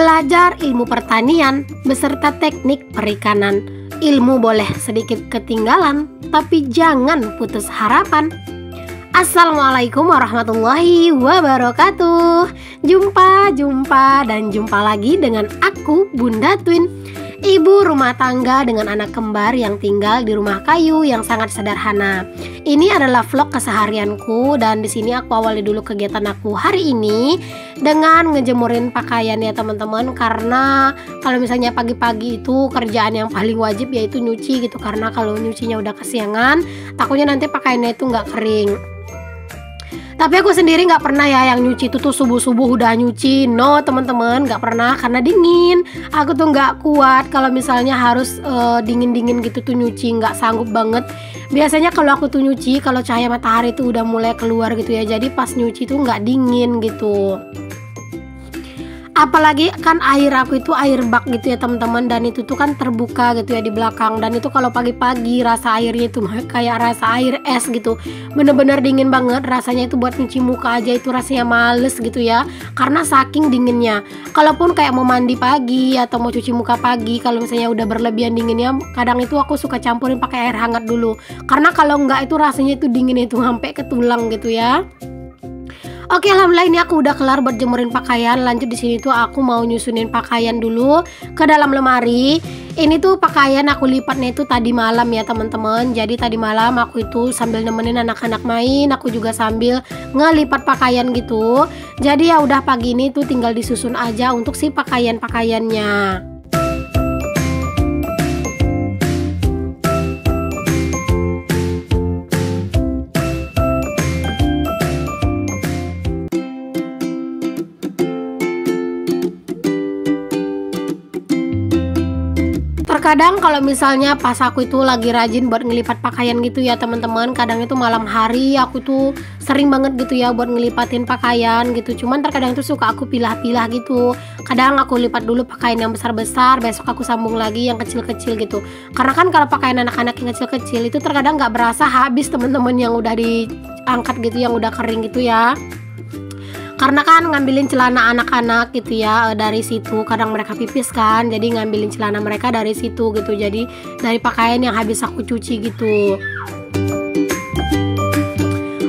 Belajar ilmu pertanian beserta teknik perikanan. Ilmu boleh sedikit ketinggalan, tapi jangan putus harapan. Assalamualaikum warahmatullahi wabarakatuh. Jumpa lagi dengan aku, Bunda Twin, ibu rumah tangga dengan anak kembar yang tinggal di rumah kayu yang sangat sederhana. Ini adalah vlog keseharianku dan di sini aku awali dulu kegiatan aku hari ini dengan ngejemurin pakaian ya teman-teman. Karena kalau misalnya pagi-pagi itu kerjaan yang paling wajib yaitu nyuci gitu. Karena kalau nyucinya udah kesiangan, takutnya nanti pakaiannya itu nggak kering. Tapi aku sendiri nggak pernah ya yang nyuci itu tuh subuh-subuh udah nyuci. No teman-teman, nggak pernah karena dingin. Aku tuh nggak kuat kalau misalnya harus dingin-dingin gitu tuh nyuci, nggak sanggup banget. Biasanya kalau aku tuh nyuci kalau cahaya matahari tuh udah mulai keluar gitu ya. Jadi pas nyuci tuh nggak dingin gitu. Apalagi kan air aku itu air bak gitu ya teman-teman, dan itu tuh kan terbuka gitu ya di belakang, dan itu kalau pagi-pagi rasa airnya itu kayak rasa air es gitu, bener-bener dingin banget rasanya. Itu buat nyuci muka aja itu rasanya males gitu ya, karena saking dinginnya. Kalaupun kayak mau mandi pagi atau mau cuci muka pagi, kalau misalnya udah berlebihan dinginnya, kadang itu aku suka campurin pakai air hangat dulu, karena kalau enggak itu rasanya itu dingin itu sampai ke tulang gitu ya. Oke, alhamdulillah ini aku udah kelar buat jemurin pakaian. Lanjut di sini tuh aku mau nyusunin pakaian dulu ke dalam lemari. Ini tuh pakaian aku lipatnya itu tadi malam ya teman-teman. Jadi tadi malam aku itu sambil nemenin anak-anak main, aku juga sambil ngelipat pakaian gitu. Jadi ya udah pagi ini tuh tinggal disusun aja untuk si pakaian-pakaiannya. Terkadang kalau misalnya pas aku itu lagi rajin buat ngelipat pakaian gitu ya teman-teman, kadang itu malam hari aku tuh sering banget gitu ya buat ngelipatin pakaian gitu. Cuman terkadang tuh suka aku pilah-pilah gitu. Kadang aku lipat dulu pakaian yang besar-besar, besok aku sambung lagi yang kecil-kecil gitu. Karena kan kalau pakaian anak-anak yang kecil-kecil itu terkadang nggak berasa habis teman-teman yang udah diangkat gitu, yang udah kering gitu ya. Karena kan ngambilin celana anak-anak gitu ya dari situ, kadang mereka pipis kan, jadi ngambilin celana mereka dari situ gitu. Jadi dari pakaian yang habis aku cuci gitu.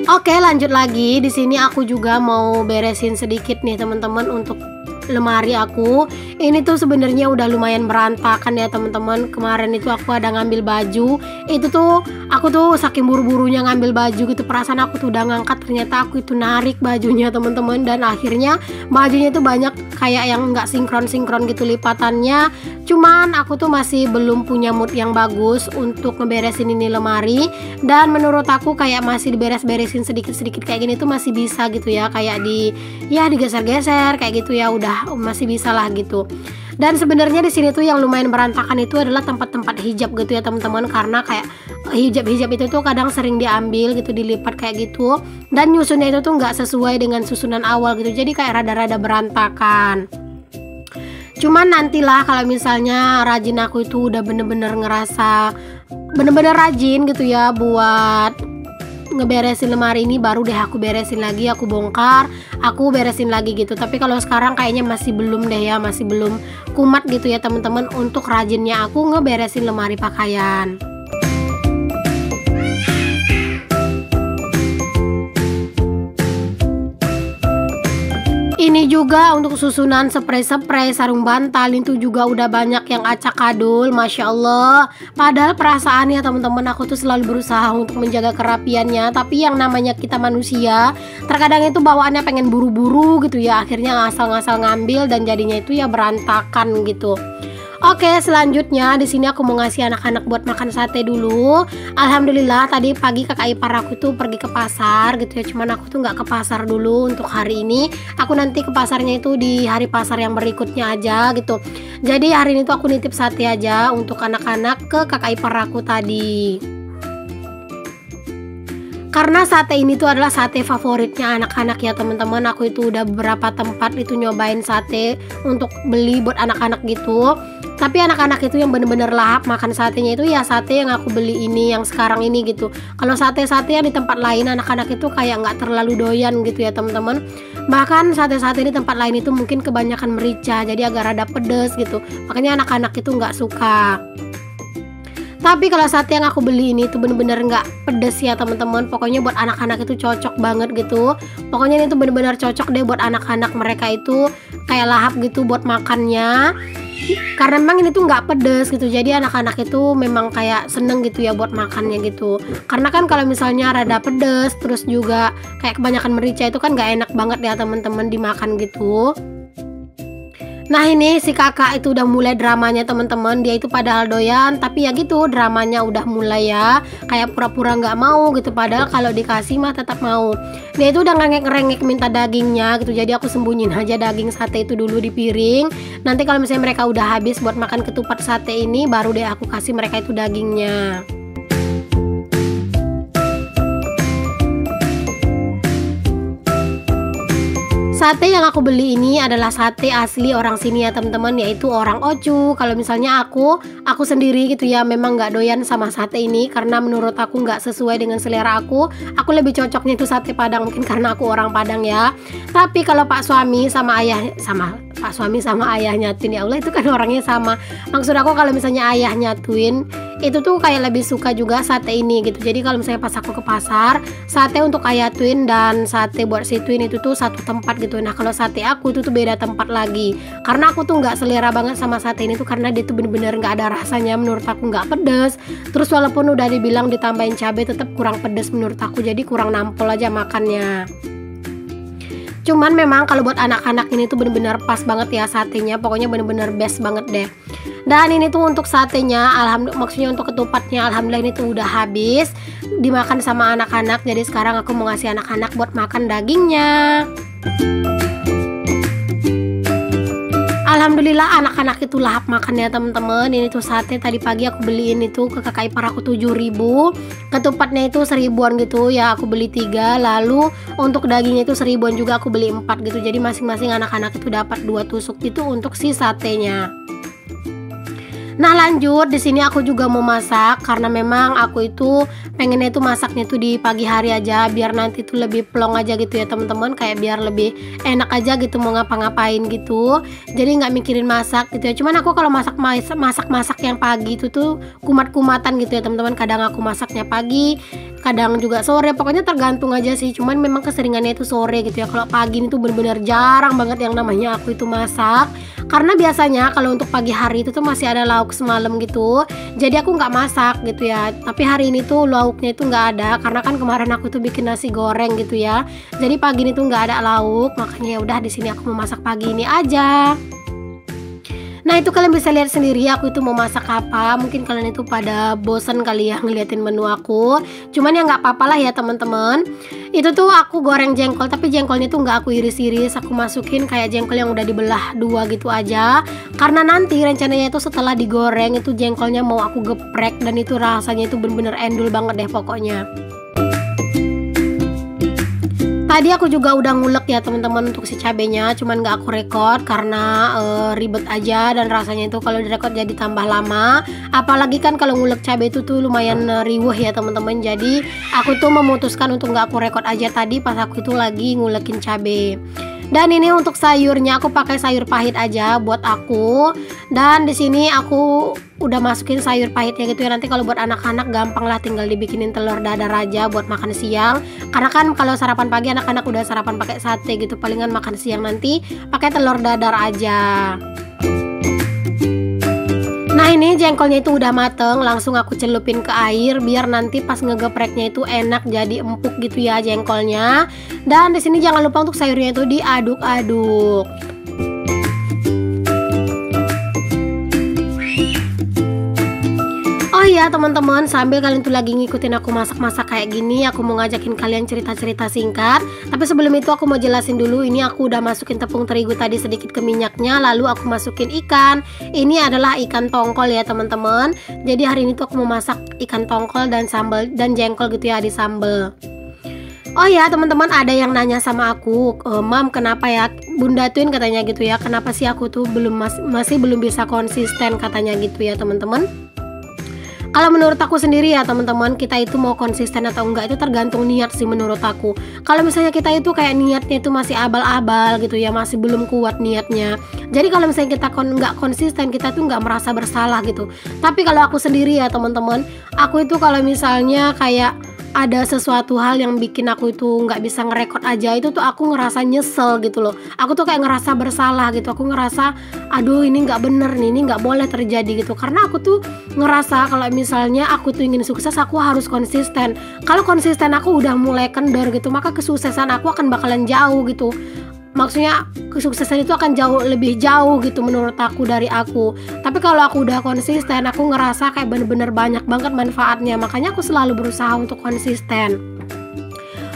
Oke, lanjut lagi. Di sini aku juga mau beresin sedikit nih teman-teman untuk lemari aku. Ini tuh sebenarnya udah lumayan berantakan ya teman-teman. Kemarin itu aku ada ngambil baju, itu tuh aku tuh saking buru-burunya ngambil baju gitu, perasaan aku tuh udah ngangkat, ternyata aku itu narik bajunya teman-teman, dan akhirnya bajunya itu banyak kayak yang nggak sinkron-sinkron gitu lipatannya. Cuman aku tuh masih belum punya mood yang bagus untuk ngeberesin ini lemari, dan menurut aku kayak masih diberes-beresin sedikit-sedikit kayak gini tuh masih bisa gitu ya, kayak digeser-geser kayak gitu ya, udah masih bisa lah gitu. Dan sebenarnya di sini tuh yang lumayan berantakan itu adalah tempat-tempat hijab gitu ya teman-teman, karena kayak hijab-hijab itu tuh kadang sering diambil gitu, dilipat kayak gitu, dan nyusunnya itu tuh nggak sesuai dengan susunan awal gitu, jadi kayak rada-rada berantakan. Cuman nantilah kalau misalnya rajin aku itu udah bener-bener ngerasa bener-bener rajin gitu ya buat ngeberesin lemari ini, baru deh aku beresin lagi, aku bongkar, aku beresin lagi gitu. Tapi kalau sekarang kayaknya masih belum deh ya, masih belum kumat gitu ya teman-teman untuk rajinnya aku ngeberesin lemari pakaian. Ini juga untuk susunan spray-spray, sarung bantal itu juga udah banyak yang acak adul, Masya Allah. Padahal perasaannya teman-teman aku tuh selalu berusaha untuk menjaga kerapiannya, tapi yang namanya kita manusia terkadang itu bawaannya pengen buru-buru gitu ya, akhirnya ngasal-ngasal ngambil dan jadinya itu ya berantakan gitu. Oke, selanjutnya di sini aku mau ngasih anak-anak buat makan sate dulu. Alhamdulillah tadi pagi kakak ipar aku tuh pergi ke pasar gitu ya. Cuman aku tuh nggak ke pasar dulu untuk hari ini. Aku nanti ke pasarnya itu di hari pasar yang berikutnya aja gitu. Jadi hari ini tuh aku nitip sate aja untuk anak-anak ke kakak ipar aku tadi. Karena sate ini tuh adalah sate favoritnya anak-anak ya teman-teman. Aku itu udah beberapa tempat itu nyobain sate untuk beli buat anak-anak gitu. Tapi anak-anak itu yang bener-bener lahap makan satenya itu ya sate yang aku beli ini, yang sekarang ini gitu. Kalau sate-sate yang di tempat lain anak-anak itu kayak nggak terlalu doyan gitu ya teman-teman. Bahkan sate-sate di tempat lain itu mungkin kebanyakan merica, jadi agak rada pedes gitu. Makanya anak-anak itu nggak suka. Tapi kalau sate yang aku beli ini tuh bener-bener nggak pedes ya teman-teman. Pokoknya buat anak-anak itu cocok banget gitu. Pokoknya ini tuh bener-bener cocok deh buat anak-anak, mereka itu kayak lahap gitu buat makannya. Karena memang ini tuh nggak pedes gitu, jadi anak-anak itu memang kayak seneng gitu ya buat makannya gitu. Karena kan kalau misalnya rada pedes terus juga kayak kebanyakan merica itu kan nggak enak banget ya teman-teman dimakan gitu. Nah ini si kakak itu udah mulai dramanya teman-teman. Dia itu padahal doyan, tapi ya gitu dramanya udah mulai ya, kayak pura-pura nggak mau gitu, padahal kalau dikasih mah tetap mau. Dia itu udah ngerengek minta dagingnya gitu, jadi aku sembunyiin aja daging sate itu dulu di piring. Nanti kalau misalnya mereka udah habis buat makan ketupat sate ini, baru deh aku kasih mereka itu dagingnya. Sate yang aku beli ini adalah sate asli orang sini ya teman-teman, yaitu orang Ocu. Kalau misalnya aku sendiri gitu ya memang nggak doyan sama sate ini, karena menurut aku nggak sesuai dengan selera aku. Aku lebih cocoknya itu sate Padang, mungkin karena aku orang Padang ya. Tapi kalau Pak suami sama ayahnya Twin, ya Allah itu kan orangnya sama. Maksud aku kalau misalnya ayahnya Twin itu tuh kayak lebih suka juga sate ini gitu. Jadi kalau misalnya pas aku ke pasar, sate untuk ayah Twin dan sate buat si Twin itu tuh satu tempat gitu. Nah kalau sate aku itu tuh beda tempat lagi, karena aku tuh nggak selera banget sama sate ini tuh, karena dia tuh bener-bener nggak ada rasanya. Menurut aku nggak pedes, terus walaupun udah dibilang ditambahin cabai tetap kurang pedes menurut aku, jadi kurang nampol aja makannya. Cuman memang kalau buat anak-anak ini tuh bener-bener pas banget ya satenya, pokoknya bener-bener best banget deh. Dan ini tuh untuk satenya, alhamdulillah, maksudnya untuk ketupatnya, alhamdulillah ini tuh udah habis dimakan sama anak-anak. Jadi sekarang aku mau ngasih anak-anak buat makan dagingnya. Alhamdulillah anak-anak itu lahap makannya teman-teman. Ini tuh sate tadi pagi aku beliin itu ke kakak ipar aku 7.000. Ketupatnya itu 1.000-an gitu ya, aku beli 3. Lalu untuk dagingnya itu 1.000-an juga, aku beli 4 gitu. Jadi masing-masing anak-anak itu dapat 2 tusuk itu untuk si satenya. Nah lanjut, di sini aku juga mau masak, karena memang aku itu pengennya itu masaknya itu di pagi hari aja, biar nanti tuh lebih plong aja gitu ya teman-teman, kayak biar lebih enak aja gitu mau ngapa-ngapain gitu. Jadi nggak mikirin masak gitu ya. Cuman aku kalau masak yang pagi itu tuh kumat-kumatan gitu ya teman-teman. Kadang aku masaknya pagi, kadang juga sore, pokoknya tergantung aja sih. Cuman memang keseringannya itu sore gitu ya. Kalau pagi ini tuh bener-bener jarang banget yang namanya aku itu masak, karena biasanya kalau untuk pagi hari itu tuh masih ada lauk semalam gitu, jadi aku nggak masak gitu ya. Tapi hari ini tuh lauknya itu nggak ada, karena kan kemarin aku tuh bikin nasi goreng gitu ya. Jadi pagi ini tuh nggak ada lauk, makanya ya udah di sini aku mau masak pagi ini aja. Nah itu kalian bisa lihat sendiri aku itu mau masak apa. Mungkin kalian itu pada bosan kali ya ngeliatin menu aku. Cuman ya nggak apa-apa lah ya teman-teman. Itu tuh aku goreng jengkol, tapi jengkolnya tuh nggak aku iris-iris. Aku masukin kayak jengkol yang udah dibelah 2 gitu aja. Karena nanti rencananya itu setelah digoreng itu jengkolnya mau aku geprek, dan itu rasanya itu bener-bener endul banget deh pokoknya. Tadi aku juga udah ngulek ya teman-teman untuk si cabenya, cuman nggak aku record karena ribet aja, dan rasanya itu kalau direkod jadi tambah lama. Apalagi kan kalau ngulek cabai itu tuh lumayan riuh ya teman-teman. Jadi aku tuh memutuskan untuk nggak aku record aja tadi pas aku itu lagi ngulekin cabai. Dan ini untuk sayurnya aku pakai sayur pahit aja buat aku. Dan di sini aku udah masukin sayur pahitnya gitu ya. Nanti kalau buat anak-anak gampang lah, tinggal dibikinin telur dadar aja buat makan siang. Karena kan kalau sarapan pagi anak-anak udah sarapan pakai sate gitu, palingan makan siang nanti pakai telur dadar aja. Nah ini jengkolnya itu udah mateng, langsung aku celupin ke air biar nanti pas ngegepreknya itu enak jadi empuk gitu ya jengkolnya. Dan di sini jangan lupa untuk sayurnya itu diaduk-aduk. Oh iya teman-teman, sambil kalian tuh lagi ngikutin aku masak-masak kayak gini, aku mau ngajakin kalian cerita-cerita singkat. Tapi sebelum itu aku mau jelasin dulu, ini aku udah masukin tepung terigu tadi sedikit ke minyaknya, lalu aku masukin ikan. Ini adalah ikan tongkol ya teman-teman. Jadi hari ini tuh aku mau masak ikan tongkol dan sambal dan jengkol gitu ya di sambal. Oh ya teman-teman, ada yang nanya sama aku, Mam kenapa ya Bunda Twin katanya gitu ya, kenapa sih aku tuh masih belum bisa konsisten katanya gitu ya teman-teman. Kalau menurut aku sendiri ya teman-teman, kita itu mau konsisten atau enggak itu tergantung niat sih menurut aku. Kalau misalnya kita itu kayak niatnya itu masih abal-abal gitu ya, masih belum kuat niatnya, jadi kalau misalnya kita nggak konsisten, kita tuh nggak merasa bersalah gitu. Tapi kalau aku sendiri ya teman-teman, aku itu kalau misalnya kayak ada sesuatu hal yang bikin aku itu nggak bisa ngerekord aja, itu tuh aku ngerasa nyesel gitu loh. Aku tuh kayak ngerasa bersalah gitu. Aku ngerasa aduh ini nggak bener nih, ini nggak boleh terjadi gitu. Karena aku tuh ngerasa kalau misalnya aku tuh ingin sukses, aku harus konsisten. Kalau konsisten aku udah mulai kendor gitu, maka kesuksesan aku akan bakalan jauh gitu. Maksudnya kesuksesan itu akan jauh lebih jauh gitu menurut aku dari aku. Tapi kalau aku udah konsisten, aku ngerasa kayak bener-bener banyak banget manfaatnya. Makanya aku selalu berusaha untuk konsisten.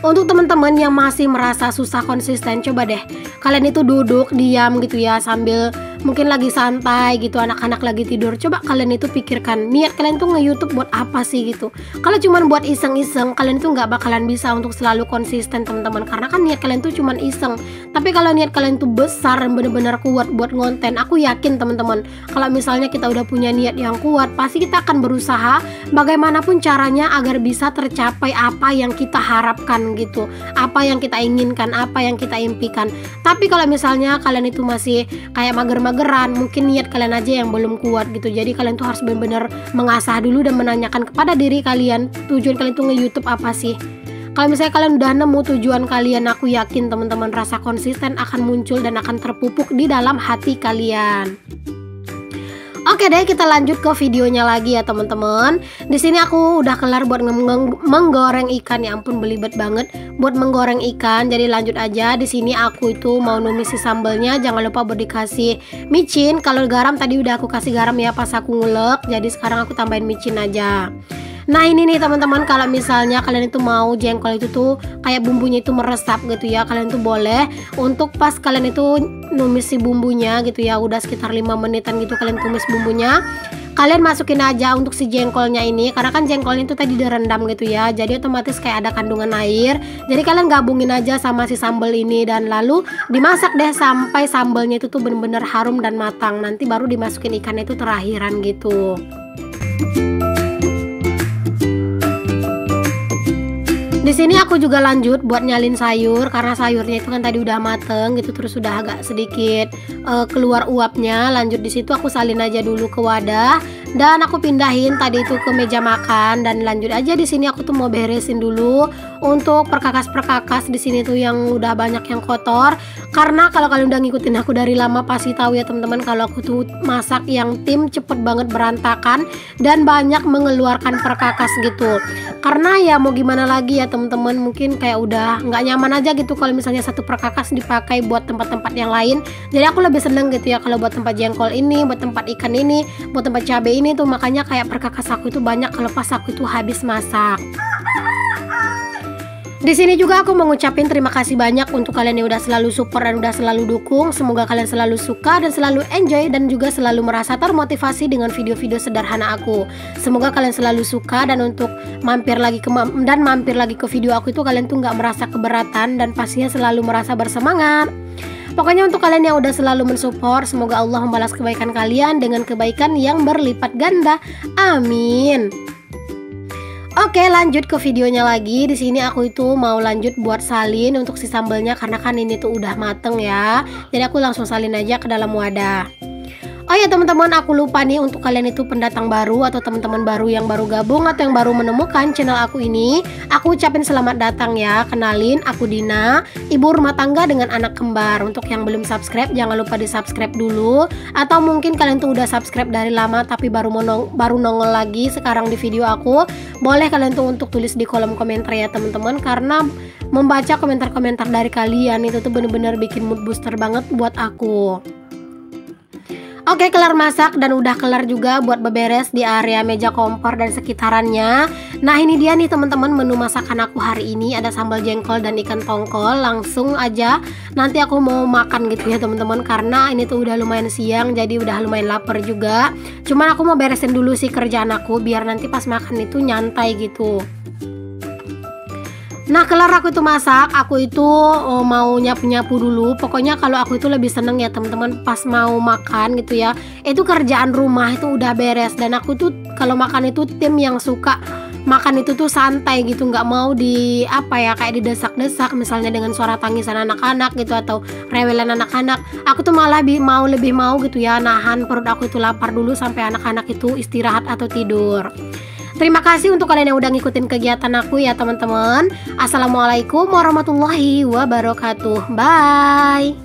Untuk teman-teman yang masih merasa susah konsisten, coba deh kalian itu duduk diam gitu ya, sambil mungkin lagi santai gitu, anak-anak lagi tidur. Coba kalian itu pikirkan, niat kalian tuh nge-YouTube buat apa sih gitu. Kalau cuman buat iseng-iseng, kalian itu nggak bakalan bisa untuk selalu konsisten teman-teman, karena kan niat kalian tuh cuman iseng. Tapi kalau niat kalian tuh besar dan bener-bener kuat buat ngonten, aku yakin teman-teman, kalau misalnya kita udah punya niat yang kuat, pasti kita akan berusaha bagaimanapun caranya agar bisa tercapai apa yang kita harapkan gitu, apa yang kita inginkan, apa yang kita impikan. Tapi kalau misalnya kalian itu masih kayak mager-mageran, mungkin niat kalian aja yang belum kuat gitu. Jadi kalian tuh harus benar-benar mengasah dulu dan menanyakan kepada diri kalian, tujuan kalian tuh nge-YouTube apa sih. Kalau misalnya kalian udah nemu tujuan kalian, aku yakin teman-teman rasa konsisten akan muncul dan akan terpupuk di dalam hati kalian. Oke deh, kita lanjut ke videonya lagi ya teman-teman. Di sini aku udah kelar buat menggoreng ikan. Ya ampun, belibet banget buat menggoreng ikan. Jadi lanjut aja. Di sini aku itu mau numis sambelnya. Jangan lupa buat dikasih micin. Kalau garam tadi udah aku kasih garam ya pas aku ngulek. Jadi sekarang aku tambahin micin aja. Nah ini nih teman-teman, kalau misalnya kalian itu mau jengkol itu tuh kayak bumbunya itu meresap gitu ya, kalian tuh boleh untuk pas kalian itu numis si bumbunya gitu ya, udah sekitar 5 menitan gitu kalian tumis bumbunya, kalian masukin aja untuk si jengkolnya ini, karena kan jengkolnya itu tadi direndam gitu ya, jadi otomatis kayak ada kandungan air. Jadi kalian gabungin aja sama si sambal ini dan lalu dimasak deh sampai sambalnya itu tuh bener-bener harum dan matang. Nanti baru dimasukin ikannya itu terakhiran gitu. Di sini aku juga lanjut buat nyalin sayur, karena sayurnya itu kan tadi udah mateng gitu, terus sudah agak sedikit keluar uapnya. Lanjut di situ aku salin aja dulu ke wadah dan aku pindahin tadi itu ke meja makan, dan lanjut aja di sini aku tuh mau beresin dulu untuk perkakas-perkakas di sini tuh yang udah banyak yang kotor. Karena kalau kalian udah ngikutin aku dari lama pasti tahu ya teman-teman, kalau aku tuh masak yang tim cepet banget berantakan dan banyak mengeluarkan perkakas gitu. Karena ya mau gimana lagi ya teman-teman, mungkin kayak udah nggak nyaman aja gitu kalau misalnya satu perkakas dipakai buat tempat-tempat yang lain. Jadi aku lebih seneng gitu ya kalau buat tempat jengkol ini, buat tempat ikan ini, buat tempat cabai ini tuh, makanya kayak perkakas aku itu banyak kalau pas aku itu habis masak. Di sini juga aku mengucapin terima kasih banyak untuk kalian yang udah selalu support dan udah selalu dukung. Semoga kalian selalu suka dan selalu enjoy dan juga selalu merasa termotivasi dengan video-video sederhana aku. Semoga kalian selalu suka dan untuk mampir lagi ke video aku itu kalian tuh nggak merasa keberatan dan pastinya selalu merasa bersemangat. Pokoknya untuk kalian yang udah selalu mensupport, semoga Allah membalas kebaikan kalian dengan kebaikan yang berlipat ganda. Amin. Oke, lanjut ke videonya lagi. Di sini aku itu mau lanjut buat salin untuk si sambalnya, karena kan ini tuh udah mateng ya. Jadi aku langsung salin aja ke dalam wadah. Oh ya teman-teman, aku lupa nih untuk kalian itu pendatang baru atau teman-teman baru yang baru gabung atau yang baru menemukan channel aku ini, aku ucapin selamat datang ya. Kenalin, aku Dina, ibu rumah tangga dengan anak kembar. Untuk yang belum subscribe, jangan lupa di subscribe dulu. Atau mungkin kalian tuh udah subscribe dari lama tapi baru nongol lagi sekarang di video aku, boleh kalian tuh untuk tulis di kolom komentar ya teman-teman, karena membaca komentar-komentar dari kalian itu tuh bener-bener bikin mood booster banget buat aku. Oke, kelar masak dan udah kelar juga buat beberes di area meja kompor dan sekitarannya. Nah ini dia nih teman-teman menu masakan aku hari ini, ada sambal jengkol dan ikan tongkol. Langsung aja nanti aku mau makan gitu ya teman-teman, karena ini tuh udah lumayan siang, jadi udah lumayan lapar juga. Cuman aku mau beresin dulu sih kerjaan aku biar nanti pas makan itu nyantai gitu. Nah, kelar aku itu masak, aku itu mau nyapu-nyapu dulu. Pokoknya kalau aku itu lebih seneng ya teman-teman pas mau makan gitu ya. Itu kerjaan rumah itu udah beres, dan aku tuh kalau makan itu tim yang suka makan itu tuh santai gitu, nggak mau di apa ya kayak didesak-desak misalnya dengan suara tangisan anak-anak gitu atau rewelan anak-anak. Aku tuh malah lebih mau gitu ya nahan perut aku itu lapar dulu sampai anak-anak itu istirahat atau tidur. Terima kasih untuk kalian yang udah ngikutin kegiatan aku ya teman-teman. Assalamualaikum warahmatullahi wabarakatuh. Bye.